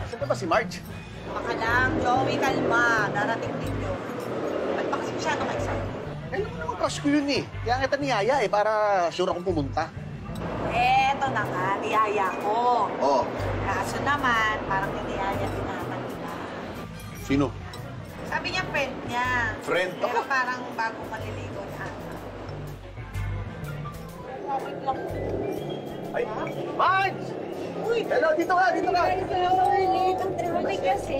Saan ba si Marge? Baka lang, Joey, kalma. Darating din yun. Ba't ba kasi masyadong excited? Eh, naman naman crush ko yun eh. Kaya kita niyaya eh, para sure akong pumunta. Eto na nga, niyaya ko. Oo. Kaso naman, parang niyaya din naman nila. Sino? Sabi niya, friend niya. Friend? Pero parang bago maliligo na ata. Wait lang. Ay, Marge! Uy, hello, dito ka, dito ka! Late ang traffic kasi.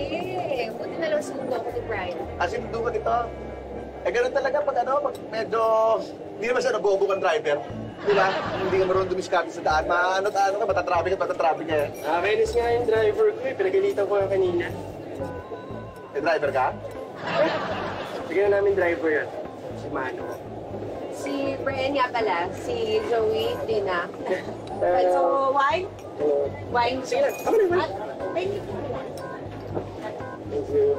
Buti na lang sundo ako ni Brian. Sinundo ka dito. Eh, ganun talaga pag pag medyo... Hindi naman siya nabobo kang driver. Di ba? Hindi ka marunong dumiskarte sa daan. Maano ka, matatraffic at matatraffic ka eh. Kainis nga yung driver ko eh. Pinagalitan ko yung kanina. Eh, driver ka? Sige na namin driver yan. Si Mano. Si Brian nga pala, si Joey, Dina. So, wine? Wine. Sige na, ako na, wine. Thank you. Thank you.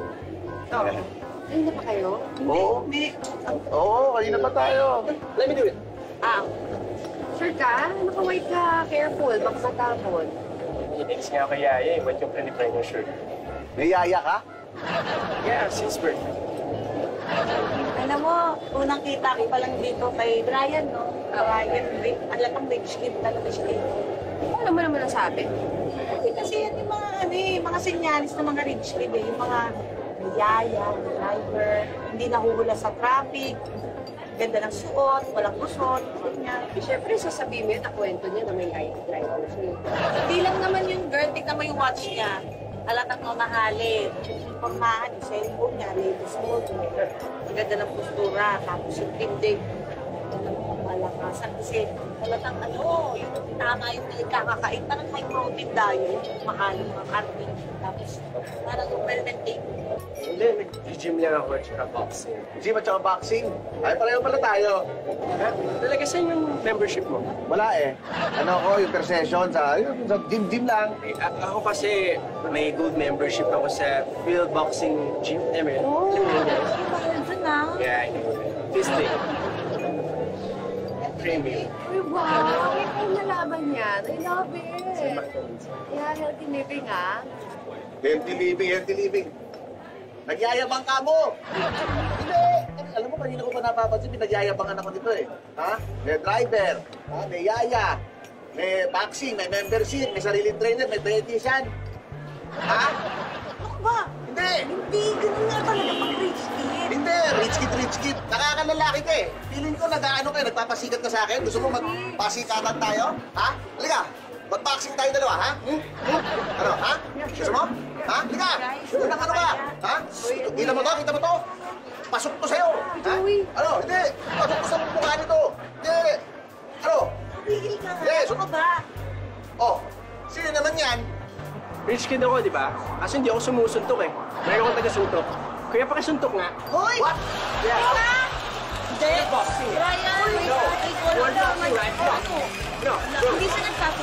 Oh. Ayun na pa kayo? Oo. Hindi. Oo, kanina pa tayo. Let me do it. Sure ka? Naka-white ka. Careful, baka matapon. Inis nga kay Yaya eh. Ba't yung pre-define yung shirt? May yaya ka? Yeah, since birthday. Alam mo, unang kita ko pa lang dito kay Brian, no? Brian, alatang rich kid talaga siya dito. Ano mo naman ang sabi? Kasi yan yung mga, mga senyalis ng mga rich kid eh. Yung mga yaya, driver, hindi nahuhula sa traffic, ganda ng suot, walang kusot, ganyan. Siyempre, sasabihin mo yun, nakwento niya na may driver siya. Hindi lang naman yung girl, tignan mo yung watch niya. Halatang mamahalin. Pormahan, yung cellphone niya, latest model. Ang ganda ng postura, tapos yung tindig. Malakasan kasi halatang yung tama yung pinagkakakain. Parang high protein diet, mahal yung mga karne. Tapos parang well-maintained. Hindi, nag-gym lang ako at saka boxing. Gym at saka boxing. Ay, pareho pala tayo. Ha? Talaga saan yung membership mo? Wala eh. Ano ako, yung per session sa gym lang. Eh, ako kasi may gold membership ako sa Field Boxing Gym. Alam mo yun? Oh, Alam mo yun, guys? yung mahal dun ah. Yeah, I know. Fisting. Premium. Uy, wow! Ikaw nalaman yan. I love it. Yeah, healthy living, ah. Healthy living, healthy living. Nagyayabang ka mo! Hindi! Alam mo, kanina ko pa napapansin, nagyayabangan ako dito eh. Ha? May driver, may yaya, may boxing, may membership, may sariling trainer, may dietitian. Ha? Ano ba? Hindi! Hindi, ganun nga talaga pag rich kid. Hindi! Rich kid, rich kid. Nakakalalaki ka eh. Feeling ko nag-ano kayo, nagpapasikat ka sa akin. Gusto mo magpasikatan tayo? Ha? Halika! Mag-boxing tayo dalawa, ha? Ano, ha? Gusto mo? Ha? Halika! Unang ano ka? Ha? Kita mo to? Kita mo to? Pasok to sa'yo! Ha? Ano? Hindi! Pasok to sa mukha nito! Hindi! Ano? Pigil ka nga. Yes! Ano ba? Oh! Sino naman yan? Rich kid ako, di ba? Kasi hindi ako sumusuntok eh. Mayroon akong taga-suntok. Kaya pakisuntok nga. Hoy! What? Yeah. Hindi! Boxing. Brian! No. Wala One boxing, right? Ano? No. Hindi siya nagsasabi.